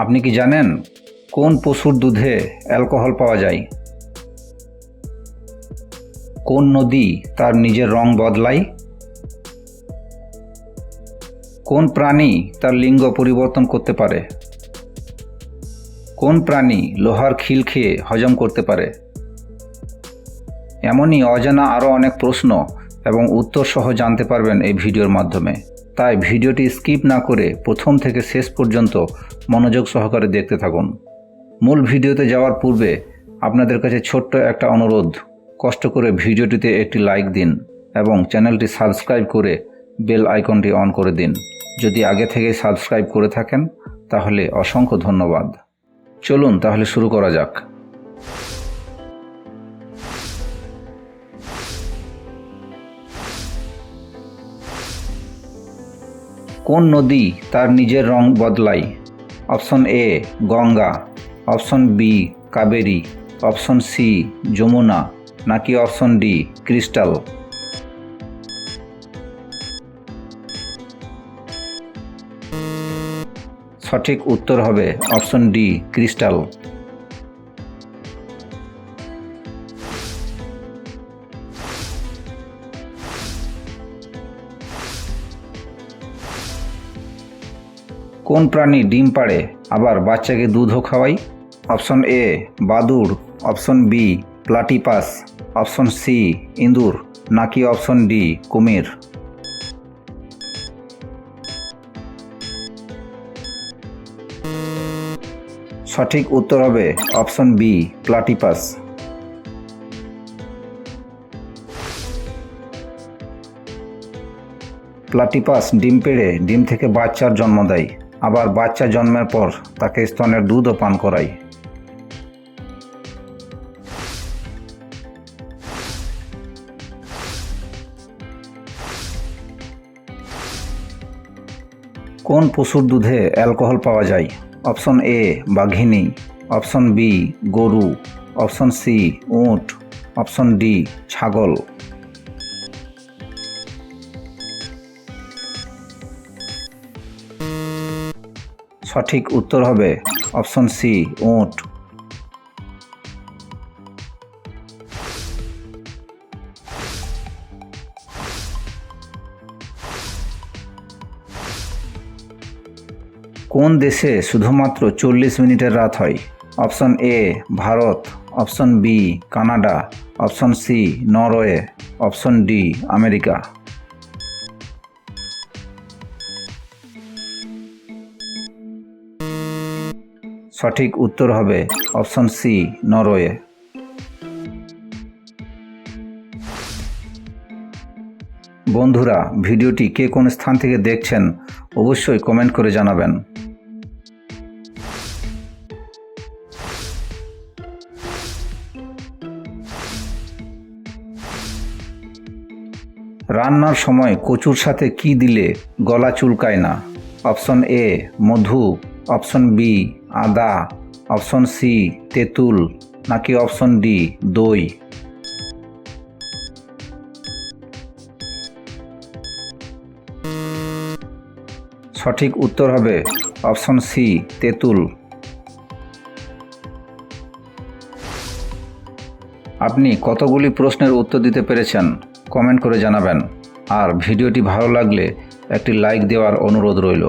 আপনি কি জানেন কোন পশুর দুধে অ্যালকোহল পাওয়া যায়? কোন নদী তার নিজের রং বদলায়? কোন প্রাণী তার লিঙ্গ পরিবর্তন করতে পারে? কোন প্রাণী লোহার খিল খেয়ে হজম করতে পারে? এমনই অজানা আরও অনেক প্রশ্ন এবং উত্তর সহ জানতে পারবেন এই ভিডিওর মাধ্যমে। তাই ভিডিওটি স্কিপ না করে প্রথম থেকে শেষ পর্যন্ত মনোযোগ সহকারে দেখতে থাকুন। মূল ভিডিওতে যাওয়ার পূর্বে আপনাদের কাছে ছোট্ট একটা অনুরোধ, কষ্ট করে ভিডিওটিতে একটি লাইক দিন এবং চ্যানেলটি সাবস্ক্রাইব করে বেল আইকনটি অন করে দিন। যদি আগে থেকে সাবস্ক্রাইব করে থাকেন তাহলে অসংখ্য ধন্যবাদ। চলুন তাহলে শুরু করা যাক। কোন নদী তার নিজের রং বদলায়? Option A Ganga, option B Kaveri, option C Yamuna, নাকি অপশন ডি ক্রিস্টাল? সঠিক উত্তর হবে অপশন ডি ক্রিস্টাল। কোন প্রাণী ডিম পাড়ে আবার বাচ্চাকে দুধও খাওয়ায়? অপশন এ বাদুড়, option B platypus, option C ইঁদুর, নাকি অপশন ডি কুমির? সঠিক উত্তর হবে অপশন বি প্লাটিপাস। প্লাটিপাস ডিম পেড়ে ডিম থেকে বাচ্চার জন্ম দেয়, আবার বাচ্চা জন্মের পর তাকে স্তনের দুধও পান করায়। কোন পশুর দুধে অ্যালকোহল পাওয়া যায়? Option A Baghini, option B গরু, অপশন সি উট, অপশন ডি ছাগল। সঠিক উত্তর হবে অপশন সি উট। কোন দেশে শুধুমাত্র 40 মিনিটের রাত হয়? Option A Bharat, option B Canada, option C Norway, option D America. সঠিক উত্তর হবে অপশন সি নরওয়ে। বন্ধুরা, ভিডিওটি কে কোন স্থান থেকে দেখছেন অবশ্যই কমেন্ট করে জানাবেন। রান্নার সময় কচুর সাথে কি দিলে গলা চুলকায় না? অপশন এ মধু, অপশন বি আদা, অপশন সি তেঁতুল, নাকি অপশন ডি দই? সঠিক উত্তর হবে অপশন সি তেঁতুল। আপনি কতগুলি প্রশ্নের উত্তর দিতে পেরেছেন কমেন্ট করে জানাবেন, আর ভিডিওটি ভালো লাগলে একটি লাইক দেওয়ার অনুরোধ রইল।